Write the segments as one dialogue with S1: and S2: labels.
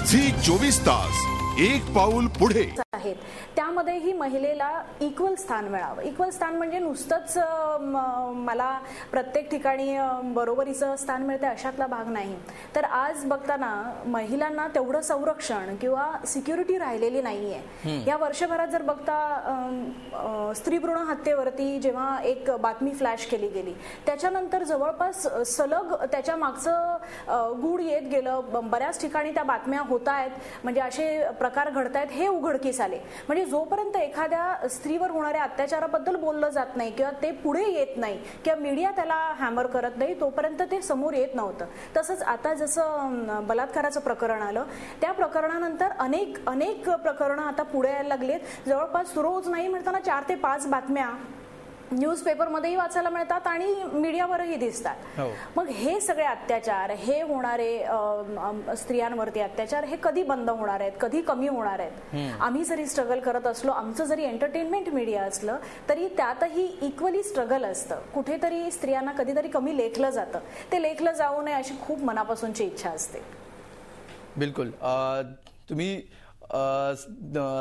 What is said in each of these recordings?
S1: Zee 24 तास एक पाऊल पुढे
S2: आहेत त्यामध्येही महिलेला इक्वल स्थान मिळावं। इक्वल स्थान म्हणजे नुसतंच मला प्रत्येक ठिकाणी बरोबरीचं स्थान मिळते अशातला भाग नाही, तर आज बघताना महिलांना तेवढं संरक्षण किंवा सिक्युरिटी राहिलेली नाहीये। या वर्षभरात जर बघता स्त्री भ्रूण हत्येवरती जेव्हा एक बातमी फ्लॅश केली गेली त्याच्यानंतर जवळपास सलग त्याच्या मागचं गूढ येत गेलं। बऱ्याच ठिकाणी त्या बातम्या होत आहेत, म्हणजे असे प्रकार घडतायत हे उघडकीस आले। म्हणजे जोपर्यंत एखाद्या स्त्रीवर होणाऱ्या अत्याचाराबद्दल बोललं जात नाही किंवा ते पुढे येत नाही किंवा मीडिया त्याला हॅमर करत नाही तोपर्यंत ते समोर येत नव्हतं। तसंच आता जसं बलात्काराचं प्रकरण आलं त्या प्रकरणानंतर अनेक प्रकरणं आता पुढे यायला लागलीत। जवळपास रोज नाही म्हणताना 4 ते 5 बातम्या न्यूजपेपरमध्येही वाचायला मिळतात आणि मीडियावरही दिसतात। मग हे सगळे अत्याचार, हे होणारे स्त्रियांवरती अत्याचार हे कधी बंद होणार आहेत, कधी कमी होणार आहेत? आम्ही जरी स्ट्रगल करत असलो, आमचं जरी एंटरटेनमेंट मीडिया असलं तरी त्यातही इक्वली स्ट्रगल असतं। कुठेतरी स्त्रियांना कधीतरी कमी लेखलं जातं, ते लेखलं जाऊ नये अशी खूप मनापासूनची इच्छा असते।
S3: बिलकुल, तुम्ही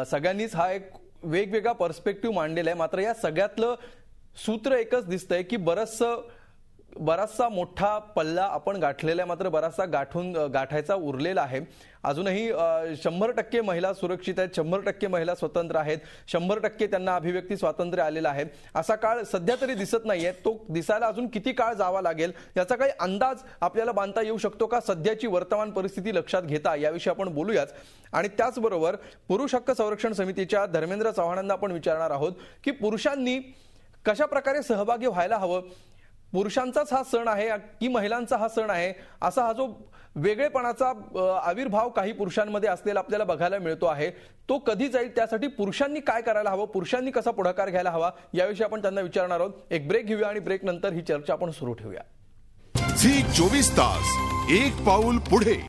S3: सगळ्यांनीच हा एक वेगवेगळा पर्स्पेक्टिव्ह मांडलेला आहे, मात्र या सगळ्यातलं सूत्र एकच दिसतंय की बराचसा मोठा पल्ला आपण गाठलेला आहे, मात्र बराचसा गाठायचा उरलेला आहे। अजूनही 100% महिला सुरक्षित आहेत, 100% महिला स्वतंत्र आहेत, 100% त्यांना अभिव्यक्ती स्वातंत्र्य आलेलं आहे असा काळ सध्या तरी दिसत नाहीये। तो दिसायला अजून किती काळ जावा लागेल याचा काही अंदाज आपल्याला बांधता येऊ शकतो का सध्याची वर्तमान परिस्थिती लक्षात घेता, याविषयी आपण बोलूयाच। आणि त्याचबरोबर पुरुष हक्क संरक्षण समितीच्या धर्मेंद्र चव्हाणांना आपण विचारणार आहोत की पुरुषांनी कशा प्रकारे सहभागी व्हायला हवं, पुरुषांचाच हा सण आहे की महिलांचा हा सण आहे, असा हा जो वेगळेपणाचा आविर्भाव काही पुरुषांमध्ये असलेला आपल्याला बघायला मिळतो आहे तो कधी जाईल, त्यासाठी पुरुषांनी काय करायला हवं, पुरुषांनी कसा पुढाकार घ्यायला हवा याविषयी आपण त्यांना विचारणार आहोत। एक ब्रेक घेऊया आणि ब्रेक नंतर ही चर्चा आपण सुरू ठेवूया।
S1: झी 24 तास एक पाऊल पुढे।